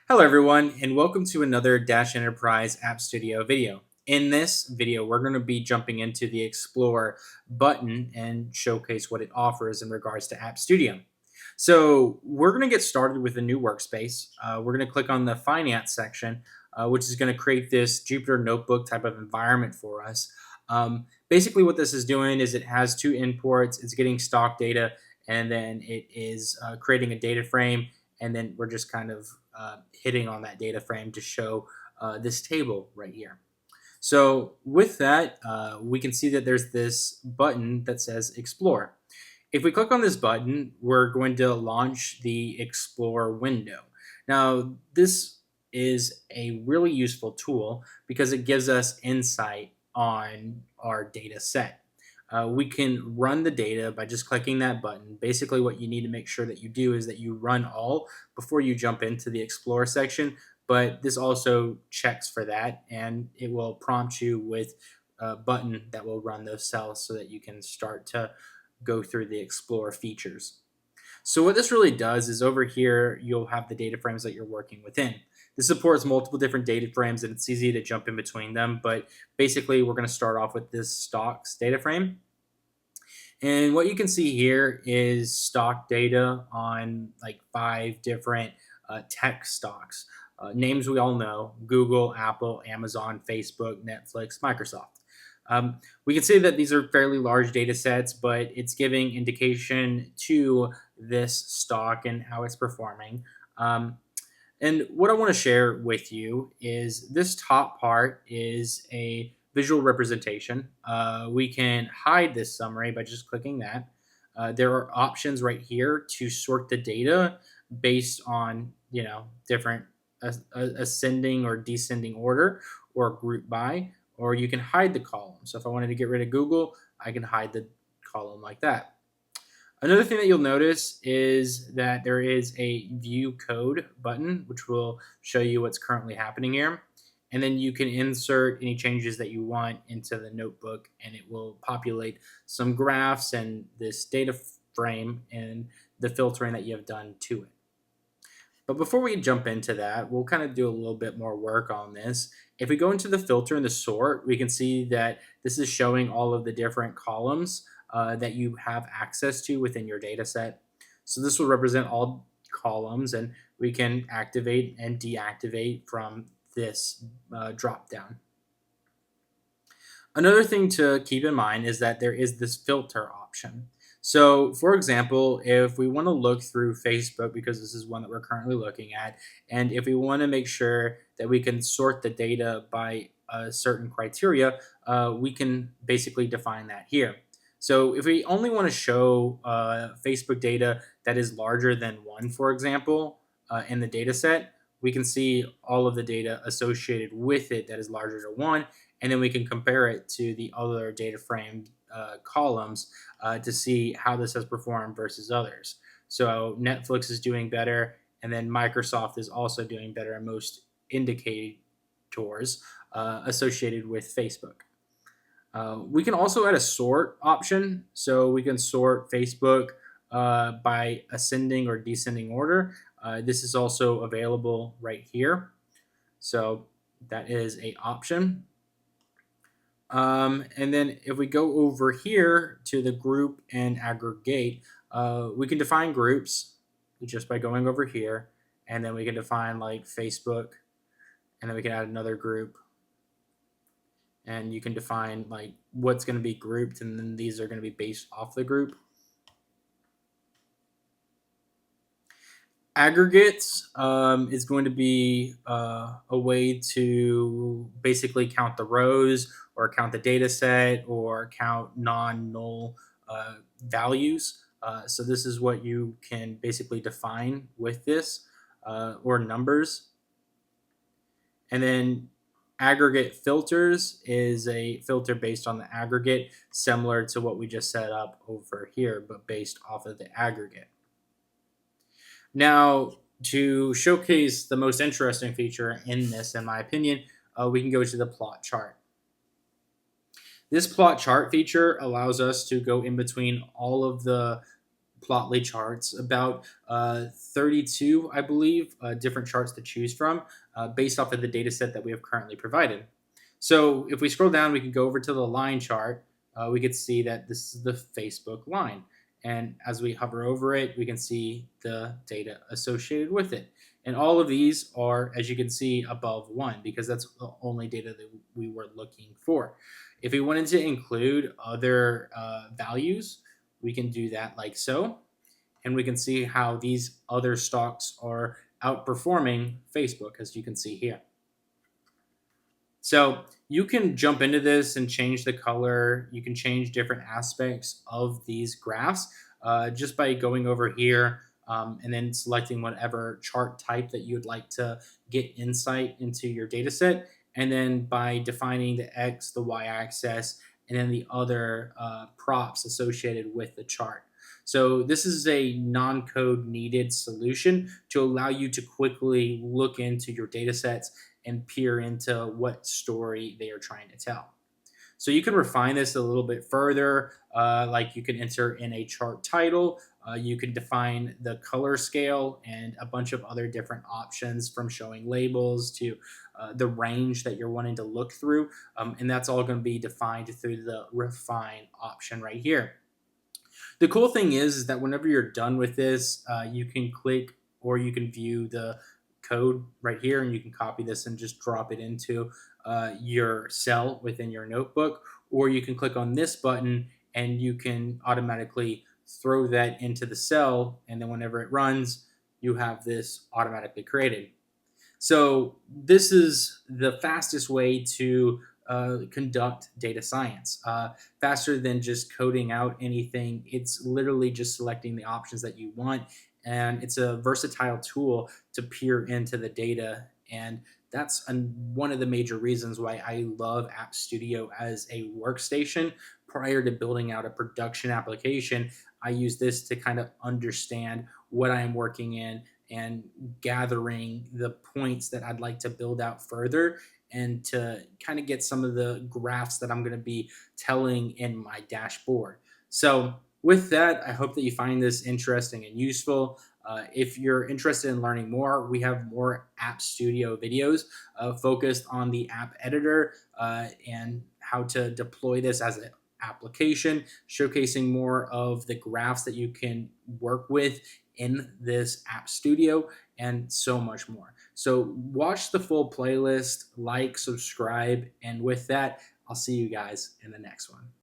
Hello everyone, and welcome to another Dash Enterprise App Studio video. In this video, we're going to be jumping into the Explore button and showcase what it offers in regards to App Studio. So we're going to get started with a new workspace. We're going to click on the Finance section, which is going to create this Jupyter Notebook type of environment for us. Basically, what this is doing is it has two imports. It's getting stock data, and then it is creating a data frame, and then we're just kind of hitting on that data frame to show this table right here. So with that, we can see that there's this button that says Explore. If we click on this button, we're going to launch the Explore window. Now, this is a really useful tool because it gives us insight on our data set. We can run the data by just clicking that button. Basically, what you need to make sure that you do is that you run all before you jump into the Explore section. But this also checks for that, and it will prompt you with a button that will run those cells so that you can start to go through the Explore features. So what this really does is over here, you'll have the data frames that you're working within. This supports multiple different data frames, and it's easy to jump in between them. But basically, we're going to start off with this stocks data frame. And what you can see here is stock data on like 5 different tech stocks. Names we all know: Google, Apple, Amazon, Facebook, Netflix, Microsoft. We can see that these are fairly large data sets, but it's giving indication to this stock and how it's performing. And what I want to share with you is this top part is a visual representation. We can hide this summary by just clicking that. There are options right here to sort the data based on different ascending or descending order, or group by, or you can hide the column. So if I wanted to get rid of Google, I can hide the column like that. Another thing that you'll notice is that there is a view code button, which will show you what's currently happening here. And then you can insert any changes that you want into the notebook, and it will populate some graphs and this data frame and the filtering that you have done to it. But before we jump into that, we'll kind of do a little bit more work on this. If we go into the filter and the sort, we can see that this is showing all of the different columns that you have access to within your data set. So this will represent all columns, and we can activate and deactivate from this drop down. Another thing to keep in mind is that there is this filter option. So, for example, if we want to look through Facebook, because this is one that we're currently looking at, and if we want to make sure that we can sort the data by a certain criteria, we can basically define that here. So if we only want to show Facebook data that is larger than 1, for example, in the data set, we can see all of the data associated with it that is larger than 1, and then we can compare it to the other data frame columns to see how this has performed versus others. So Netflix is doing better, and then Microsoft is also doing better in most indicators associated with Facebook. We can also add a sort option, so we can sort Facebook by ascending or descending order. This is also available right here, so that is a option. And then if we go over here to the group and aggregate, we can define groups just by going over here, and then we can define like Facebook, and then we can add another group. And you can define like what's going to be grouped, and then these are going to be based off the group. Aggregates is going to be a way to basically count the rows, or count the data set, or count non-null values. So this is what you can basically define with this, or numbers. And then aggregate filters is a filter based on the aggregate, similar to what we just set up over here, but based off of the aggregate. Now, to showcase the most interesting feature in this, in my opinion, we can go to the plot chart. This plot chart feature allows us to go in between all of the Plotly charts, about 32, I believe, different charts to choose from based off of the data set that we have currently provided. So if we scroll down, we can go over to the line chart. We could see that this is the Facebook line. And as we hover over it, we can see the data associated with it. And all of these are, as you can see, above one because that's the only data that we were looking for. If we wanted to include other values, we can do that like so. And we can see how these other stocks are outperforming Facebook, as you can see here. So you can jump into this and change the color. You can change different aspects of these graphs just by going over here and then selecting whatever chart type that you'd like to get insight into your data set. And then by defining the X, the Y axis, and then the other props associated with the chart. So this is a non-code needed solution to allow you to quickly look into your data sets and peer into what story they are trying to tell. So you can refine this a little bit further. Like you can enter in a chart title. You can define the color scale and a bunch of other different options from showing labels to the range that you're wanting to look through. And that's all going to be defined through the refine option right here. The cool thing is that whenever you're done with this, you can click or you can view the code right here and you can copy this and just drop it into your cell within your notebook. Or you can click on this button and you can automatically throw that into the cell. And then whenever it runs, you have this automatically created. So this is the fastest way to conduct data science, faster than just coding out anything. It's literally just selecting the options that you want, and it's a versatile tool to peer into the data. And that's one of the major reasons why I love App Studio as a workstation. Prior to building out a production application, I use this to kind of understand what I am working in and gathering the points that I'd like to build out further and to kind of get some of the graphs that I'm going to be telling in my dashboard. So, with that, I hope that you find this interesting and useful. If you're interested in learning more, we have more App Studio videos focused on the app editor and how to deploy this as an application, showcasing more of the graphs that you can work with in this App Studio, and so much more. So watch the full playlist, like, subscribe, and with that, I'll see you guys in the next one.